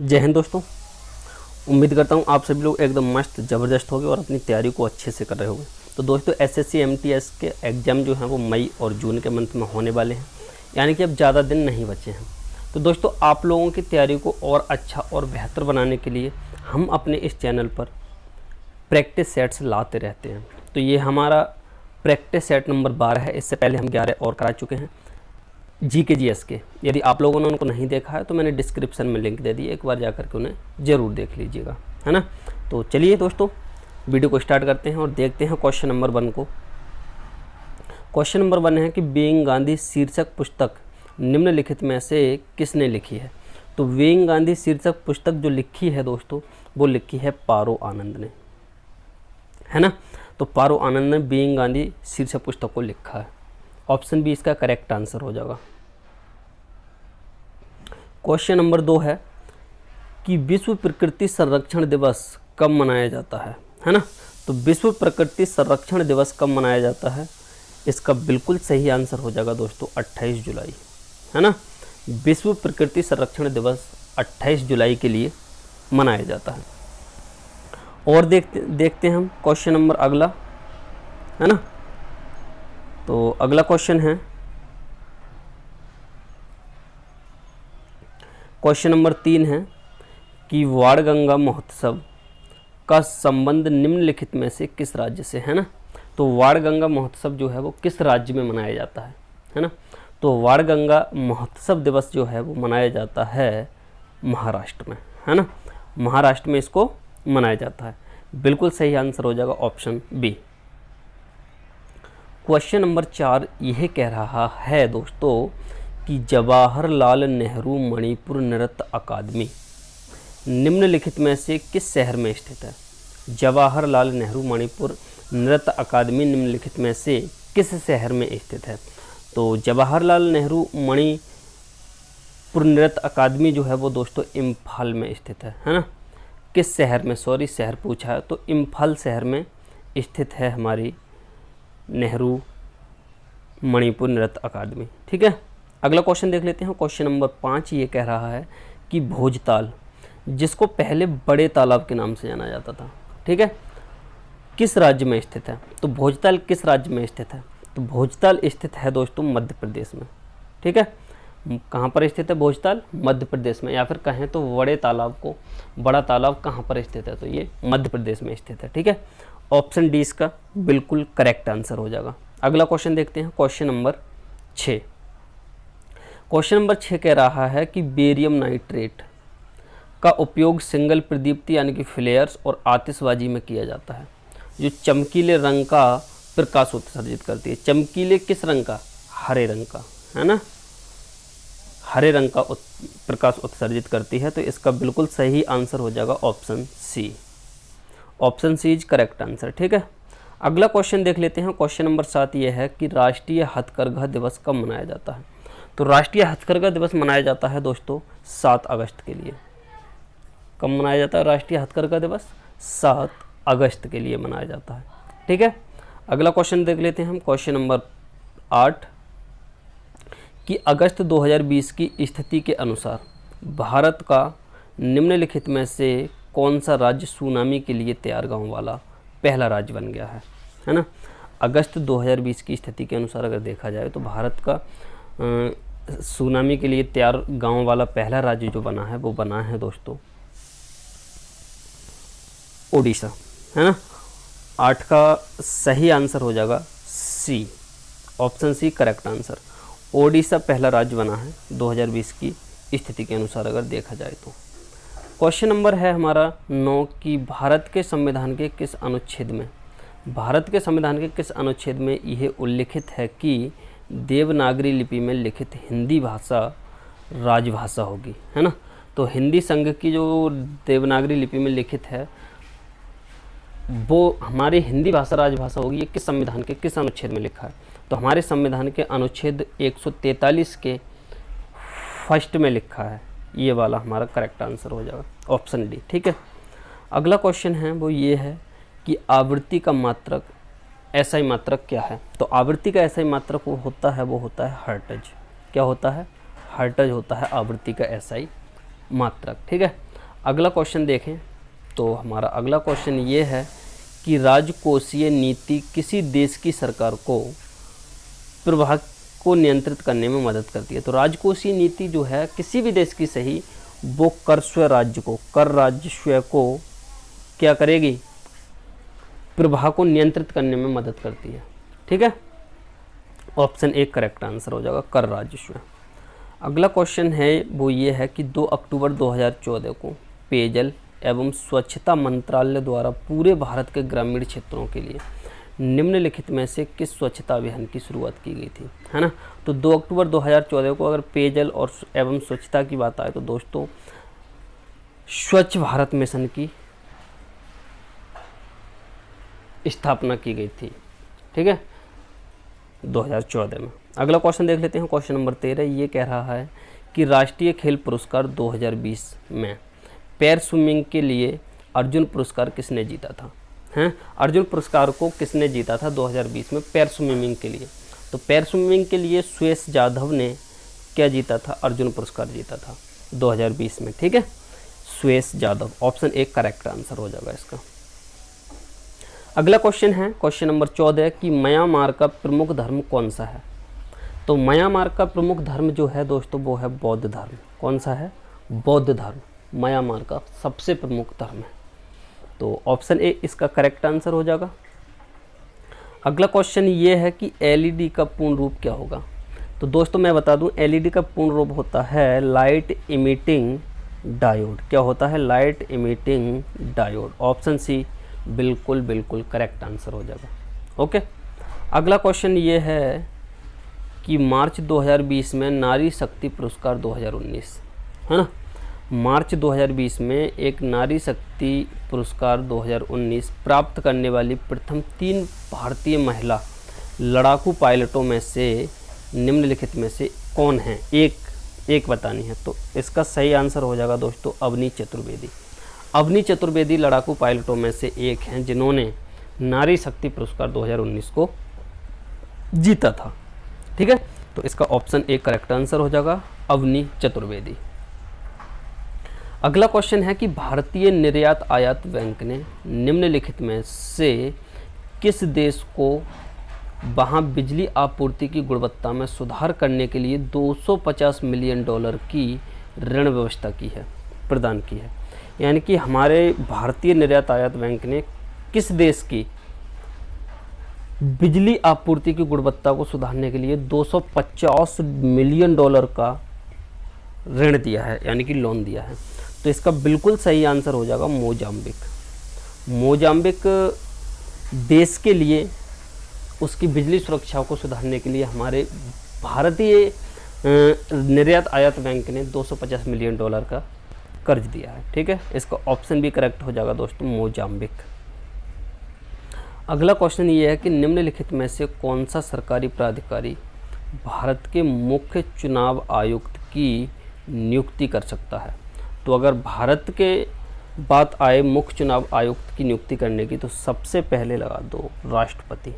जय हिंद दोस्तों। उम्मीद करता हूँ आप सभी लोग एकदम मस्त ज़बरदस्त होगे और अपनी तैयारी को अच्छे से कर रहे होंगे। तो दोस्तों एसएससी एमटीएस के एग्ज़ाम जो हैं वो मई और जून के मंथ में होने वाले हैं, यानी कि अब ज़्यादा दिन नहीं बचे हैं। तो दोस्तों आप लोगों की तैयारी को और अच्छा और बेहतर बनाने के लिए हम अपने इस चैनल पर प्रैक्टिस सेट्स लाते रहते हैं। तो ये हमारा प्रैक्टिस सेट नंबर 12 है। इससे पहले हम 11 और करा चुके हैं जीके जीएस के। यदि आप लोगों ने उनको नहीं देखा है तो मैंने डिस्क्रिप्शन में लिंक दे दिया, एक बार जा करके उन्हें ज़रूर देख लीजिएगा, है ना। तो चलिए दोस्तों वीडियो को स्टार्ट करते हैं और देखते हैं क्वेश्चन नंबर 1 को। क्वेश्चन नंबर 1 है कि बीइंग गांधी शीर्षक पुस्तक निम्नलिखित में से किसने लिखी है। तो बीइंग गांधी शीर्षक पुस्तक जो लिखी है दोस्तों वो लिखी है पारो आनंद ने, है ना। तो पारो आनंद ने बीइंग गांधी शीर्षक पुस्तक को लिखा है। ऑप्शन बी इसका करेक्ट आंसर हो जाएगा। क्वेश्चन नंबर 2 है कि विश्व प्रकृति संरक्षण दिवस कब मनाया जाता है ना। तो विश्व प्रकृति संरक्षण दिवस कब मनाया जाता है, इसका बिल्कुल सही आंसर हो जाएगा दोस्तों 28 जुलाई, है ना। विश्व प्रकृति संरक्षण दिवस 28 जुलाई के लिए मनाया जाता है। और देखते हैं हम क्वेश्चन नंबर अगला, है ना। तो अगला क्वेश्चन है क्वेश्चन नंबर 3 है कि वाणगंगा महोत्सव का संबंध निम्नलिखित में से किस राज्य से, है ना। तो वाणगंगा महोत्सव जो है वो किस राज्य में मनाया जाता है ना। तो वाणगंगा महोत्सव दिवस जो है वो मनाया जाता है महाराष्ट्र में, है ना। महाराष्ट्र में इसको मनाया जाता है। बिल्कुल सही आंसर हो जाएगा ऑप्शन बी। क्वेश्चन नंबर 4 यह कह रहा है दोस्तों कि जवाहरलाल नेहरू मणिपुर नृत्य अकादमी निम्नलिखित में से किस शहर में स्थित है। जवाहरलाल नेहरू मणिपुर नृत्य अकादमी निम्नलिखित में से किस शहर में स्थित है। तो जवाहरलाल नेहरू मणिपुर नृत्य अकादमी जो है वो दोस्तों इम्फाल में स्थित है ना। किस शहर में, सॉरी शहर पूछा है, तो इम्फाल शहर में स्थित है हमारी नेहरू मणिपुर नृत्य अकादमी, ठीक है। अगला क्वेश्चन देख लेते हैं। क्वेश्चन नंबर 5 ये कह रहा है कि भोजताल जिसको पहले बड़े तालाब के नाम से जाना जाता था, ठीक है, किस राज्य में स्थित है। तो भोजताल किस राज्य में स्थित है। तो भोजताल स्थित है दोस्तों मध्य प्रदेश में, ठीक है। कहाँ पर स्थित है भोजताल, मध्य प्रदेश में। या फिर कहें तो बड़ा तालाब कहाँ पर स्थित है, तो ये मध्य प्रदेश में स्थित है, ठीक है। ऑप्शन डी इसका बिल्कुल करेक्ट आंसर हो जाएगा। अगला क्वेश्चन देखते हैं क्वेश्चन नंबर 6। क्वेश्चन नंबर 6 कह रहा है कि बेरियम नाइट्रेट का उपयोग सिंगल प्रदीप्ति यानी कि फ्लेयर्स और आतिशबाजी में किया जाता है जो चमकीले रंग का प्रकाश उत्सर्जित करती है। चमकीले किस रंग का, हरे रंग का, है ना, हरे रंग का प्रकाश उत्सर्जित करती है। तो इसका बिल्कुल सही आंसर हो जाएगा option C. Option C is correct answer, ठीक है। अगला क्वेश्चन देख लेते हैं। क्वेश्चन नंबर 7 ये है कि राष्ट्रीय हथकरघा दिवस कब मनाया जाता है। तो राष्ट्रीय हथकरघा दिवस मनाया जाता है दोस्तों 7 अगस्त के लिए। कब मनाया जाता है राष्ट्रीय हथकरघा दिवस, 7 अगस्त के लिए मनाया जाता है, ठीक है। अगला क्वेश्चन देख लेते हैं हम। क्वेश्चन नंबर 8 कि अगस्त 2020 की स्थिति के अनुसार भारत का निम्नलिखित में से कौन सा राज्य सुनामी के लिए तैयार गांव वाला पहला राज्य बन गया है ना। अगस्त 2020 की स्थिति के अनुसार अगर देखा जाए तो भारत का सुनामी के लिए तैयार गांव वाला पहला राज्य जो बना है वो बना है दोस्तों ओडिशा, है ना। 8 का सही आंसर हो जाएगा C, option C correct answer. Odisha पहला राज्य बना है 2020 की स्थिति के अनुसार अगर देखा जाए तो। क्वेश्चन नंबर है हमारा 9 कि भारत के संविधान के किस अनुच्छेद में यह उल्लिखित है कि देवनागरी लिपि में लिखित हिंदी भाषा राजभाषा होगी, है ना। तो हिंदी संघ की जो देवनागरी लिपि में लिखित है वो हमारी हिंदी भाषा राजभाषा होगी। ये किस संविधान के किस अनुच्छेद में लिखा है। तो हमारे संविधान के अनुच्छेद 143 के फर्स्ट में लिखा है। ये वाला हमारा करेक्ट आंसर हो जाएगा ऑप्शन डी, ठीक है। अगला क्वेश्चन है वो ये है कि आवृत्ति का मात्रक एसआई मात्रक क्या है। तो आवृत्ति का एसआई मात्रक वो होता है हर्ट्ज। क्या होता है, हर्ट्ज होता है आवृत्ति का एसआई मात्रक, ठीक है। अगला क्वेश्चन देखें तो हमारा अगला क्वेश्चन ये है कि राजकोषीय नीति किसी देश की सरकार को प्रवाह को नियंत्रित करने में मदद करती है। तो राजकोषीय नीति जो है किसी भी देश की सही, वो कर राजस्व को क्या करेगी, प्रवाह को नियंत्रित करने में मदद करती है। ठीक है, ऑप्शन ए करेक्ट आंसर हो जाएगा, कर राजस्व। अगला क्वेश्चन है वो ये है कि 2 अक्टूबर 2014 को पेयजल एवं स्वच्छता मंत्रालय द्वारा पूरे भारत के ग्रामीण क्षेत्रों के लिए निम्नलिखित में से किस स्वच्छता अभियान की शुरुआत की गई थी, है ना। तो 2 अक्टूबर 2014 को अगर पेयजल और एवं स्वच्छता की बात आए तो दोस्तों स्वच्छ भारत मिशन की स्थापना की गई थी। ठीक है, 2014 में। अगला क्वेश्चन देख लेते हैं, क्वेश्चन नंबर 13। ये कह रहा है कि राष्ट्रीय खेल पुरस्कार 2020 में पैर स्विमिंग के लिए अर्जुन पुरस्कार किसने जीता था, हैं। अर्जुन पुरस्कार को किसने जीता था 2020 में पैर स्विमिंग के लिए। तो पैर स्विमिंग के लिए सुयश जाधव ने क्या जीता था, अर्जुन पुरस्कार जीता था 2020 में। ठीक है, Suyash Jadhav, option A correct answer हो जाएगा इसका। अगला क्वेश्चन है क्वेश्चन नंबर 14 कि म्यांमार का प्रमुख धर्म कौन सा है। तो म्यांमार का प्रमुख धर्म जो है दोस्तों वो है बौद्ध धर्म। कौन सा है, बौद्ध धर्म म्यांमार का सबसे प्रमुख धर्म है। तो ऑप्शन ए इसका करेक्ट आंसर हो जाएगा। अगला क्वेश्चन ये है कि एलईडी का पूर्ण रूप क्या होगा। तो दोस्तों मैं बता दूं, एलईडी का पूर्ण रूप होता है लाइट इमिटिंग डायोड। क्या होता है, light emitting diode. Option C बिल्कुल करेक्ट आंसर हो जाएगा। ओके, अगला क्वेश्चन ये है कि मार्च 2020 में नारी शक्ति पुरस्कार 2019, है ना। मार्च 2020 में एक नारी शक्ति पुरस्कार 2019 प्राप्त करने वाली प्रथम 3 भारतीय महिला लड़ाकू पायलटों में से निम्नलिखित में से कौन है, एक बतानी है। तो इसका सही आंसर हो जाएगा दोस्तों अवनी चतुर्वेदी। अवनी चतुर्वेदी लड़ाकू पायलटों में से एक हैं जिन्होंने नारी शक्ति पुरस्कार 2019 को जीता था। ठीक है, तो इसका ऑप्शन ए करेक्ट आंसर हो जाएगा, अवनी चतुर्वेदी। अगला क्वेश्चन है कि भारतीय निर्यात आयात बैंक ने निम्नलिखित में से किस देश को वहां बिजली आपूर्ति की गुणवत्ता में सुधार करने के लिए $250 मिलियन की ऋण व्यवस्था की है, प्रदान की है। यानी कि हमारे भारतीय निर्यात आयात बैंक ने किस देश की बिजली आपूर्ति की गुणवत्ता को सुधारने के लिए $250 मिलियन का ऋण दिया है, यानी कि लोन दिया है। तो इसका बिल्कुल सही आंसर हो जाएगा मोजाम्बिक। मोजाम्बिक देश के लिए उसकी बिजली सुरक्षा को सुधारने के लिए हमारे भारतीय निर्यात आयात बैंक ने $250 मिलियन का कर्ज दिया है। ठीक है, इसका ऑप्शन भी करेक्ट हो जाएगा दोस्तों, मोजाम्बिक। अगला क्वेश्चन ये है कि निम्नलिखित में से कौन सा सरकारी प्राधिकारी भारत के मुख्य चुनाव आयुक्त की नियुक्ति कर सकता है। तो अगर भारत के बात आए मुख्य चुनाव आयुक्त की नियुक्ति करने की तो सबसे पहले लगा दो राष्ट्रपति।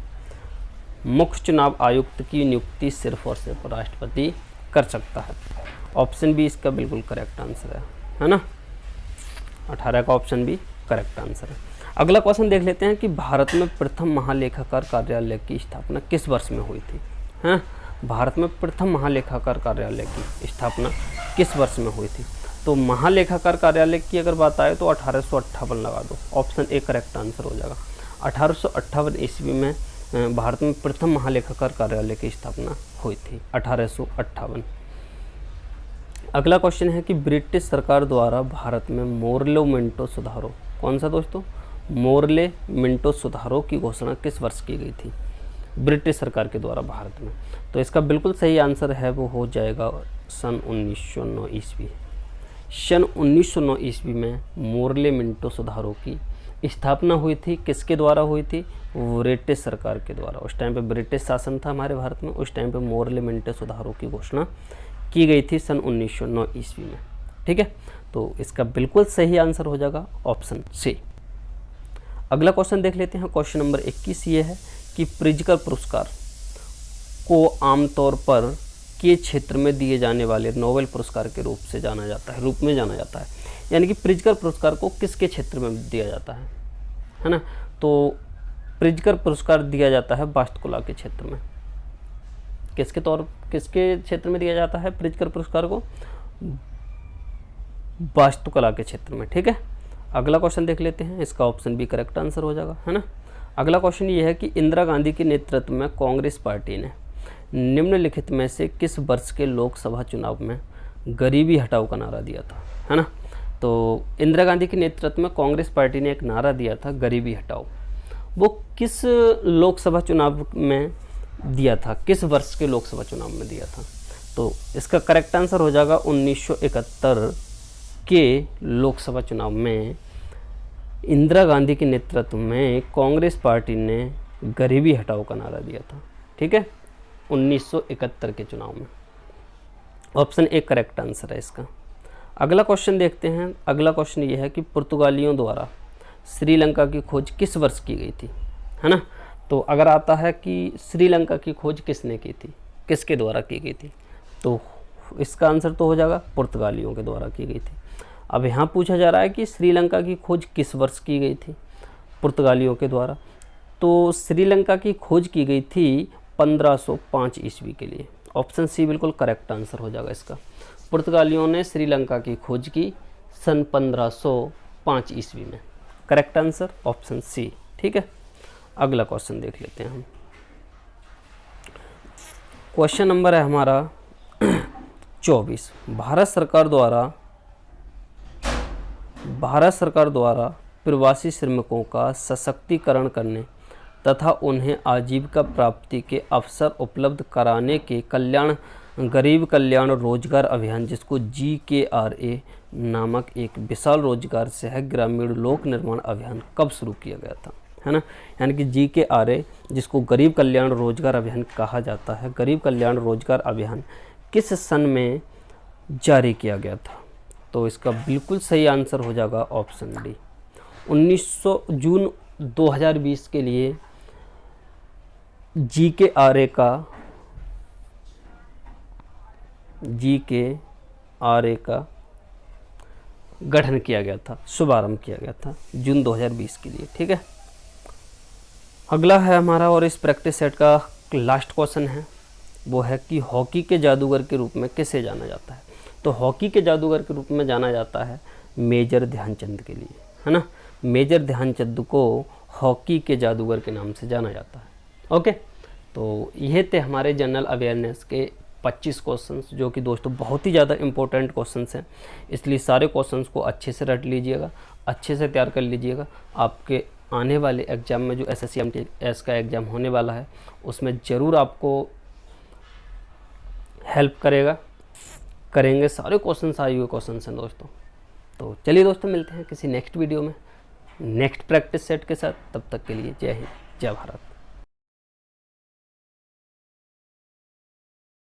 मुख्य चुनाव आयुक्त की नियुक्ति सिर्फ और सिर्फ राष्ट्रपति कर सकता है। ऑप्शन बी इसका बिल्कुल करेक्ट आंसर है ना। 18 का ऑप्शन भी करेक्ट आंसर है। अगला क्वेश्चन देख लेते हैं कि भारत में प्रथम महालेखाकार कार्यालय की स्थापना किस वर्ष में हुई थी, हैं। भारत में प्रथम महालेखाकार कार्यालय की स्थापना किस वर्ष में हुई थी। तो महालेखाकार कार्यालय की अगर बात आए तो 1858 लगा दो, ऑप्शन ए करेक्ट आंसर हो जाएगा। 1858 ईस्वी में भारत में प्रथम महालेखाकार कार्यालय की स्थापना हुई थी, 1858। अगला क्वेश्चन है कि ब्रिटिश सरकार द्वारा भारत में मोरले मिंटो सुधारों, कौन सा दोस्तों, मोरले मिंटो सुधारों की घोषणा किस वर्ष की गई थी ब्रिटिश सरकार के द्वारा भारत में। तो इसका बिल्कुल सही आंसर है वो हो जाएगा सन 1909 ईस्वी। सन 1909 ईस्वी में मोरले मिंटो सुधारों की स्थापना हुई थी। किसके द्वारा हुई थी, ब्रिटिश सरकार के द्वारा। उस टाइम पे ब्रिटिश शासन था हमारे भारत में, उस टाइम पे मोरले मिंटो सुधारों की घोषणा की गई थी सन 1909 ईस्वी में। ठीक है, तो इसका बिल्कुल सही आंसर हो जाएगा ऑप्शन सी। अगला क्वेश्चन देख लेते हैं, क्वेश्चन नंबर 21 ये है कि प्रिज्कर पुरस्कार को आमतौर पर के क्षेत्र में दिए जाने वाले नोबेल पुरस्कार के रूप में जाना जाता है। यानी कि प्रिजकर पुरस्कार को किसके क्षेत्र में दिया जाता है ना। तो प्रिजकर पुरस्कार दिया जाता है वास्तुकला के क्षेत्र में। किसके क्षेत्र में दिया जाता है प्रिजकर पुरस्कार को? वास्तुकला के क्षेत्र में, ठीक है। अगला क्वेश्चन देख लेते हैं, इसका ऑप्शन बी करेक्ट आंसर हो जाएगा, है ना। अगला क्वेश्चन ये है कि इंदिरा गांधी के नेतृत्व में कांग्रेस पार्टी ने निम्नलिखित में से किस वर्ष के लोकसभा चुनाव में गरीबी हटाओ का नारा दिया था, है ना। तो इंदिरा गांधी के नेतृत्व में कांग्रेस पार्टी ने एक नारा दिया था गरीबी हटाओ। वो किस लोकसभा चुनाव में दिया था, किस वर्ष के लोकसभा चुनाव में दिया था? तो इसका करेक्ट आंसर हो जाएगा 1971 के लोकसभा चुनाव में इंदिरा गांधी के नेतृत्व में कांग्रेस पार्टी ने गरीबी हटाओ का नारा दिया था, ठीक है, 1971 के चुनाव में। ऑप्शन ए करेक्ट आंसर है इसका। अगला क्वेश्चन देखते हैं। अगला क्वेश्चन ये है कि पुर्तगालियों द्वारा श्रीलंका की खोज किस वर्ष की गई थी, है ना। तो अगर आता है कि श्रीलंका की खोज किसने की थी, किसके द्वारा की गई थी, तो इसका आंसर तो हो जाएगा पुर्तगालियों के द्वारा की गई थी। अब यहाँ पूछा जा रहा है कि श्रीलंका की खोज किस वर्ष की गई थी पुर्तगालियों के द्वारा। तो श्रीलंका की खोज की गई थी 1505 ईस्वी के लिए। ऑप्शन सी बिल्कुल करेक्ट आंसर हो जाएगा इसका। पुर्तगालियों ने श्रीलंका की खोज की सन 1505 ईस्वी में। करेक्ट आंसर ऑप्शन सी, ठीक है। अगला क्वेश्चन देख लेते हैं हम। क्वेश्चन नंबर है हमारा 24। भारत सरकार द्वारा प्रवासी श्रमिकों का सशक्तिकरण करने तथा उन्हें आजीविका प्राप्ति के अवसर उपलब्ध कराने के गरीब कल्याण रोजगार अभियान, जिसको GKRA नामक एक विशाल रोजगार सह ग्रामीण लोक निर्माण अभियान कब शुरू किया गया था, है ना। यानी कि GKRA जिसको गरीब कल्याण रोजगार अभियान कहा जाता है, गरीब कल्याण रोजगार अभियान किस सन में जारी किया गया था? तो इसका बिल्कुल सही आंसर हो जाएगा ऑप्शन डी। 19 जून 2020 के लिए GKRA का गठन किया गया था, शुभारंभ किया गया था जून 2020 के लिए, ठीक है। अगला है हमारा, और इस प्रैक्टिस सेट का लास्ट क्वेश्चन है, वो है कि हॉकी के जादूगर के रूप में किसे जाना जाता है? तो हॉकी के जादूगर के रूप में जाना जाता है मेजर ध्यानचंद के लिए, है ना। मेजर ध्यानचंद को हॉकी के जादूगर के नाम से जाना जाता है। ओके, तो ये थे हमारे जनरल अवेयरनेस के 25 क्वेश्चंस, जो कि दोस्तों बहुत ही ज़्यादा इंपॉर्टेंट क्वेश्चंस हैं। इसलिए सारे क्वेश्चंस को अच्छे से रट लीजिएगा, अच्छे से तैयार कर लीजिएगा। आपके आने वाले एग्ज़ाम में जो SSC MTS का एग्ज़ाम होने वाला है, उसमें ज़रूर आपको हेल्प करेंगे सारे क्वेश्चंस, आए हुए क्वेश्चंस हैं दोस्तों। तो चलिए दोस्तों, मिलते हैं किसी नेक्स्ट वीडियो में नेक्स्ट प्रैक्टिस सेट के साथ। तब तक के लिए जय हिंद, जय भारत।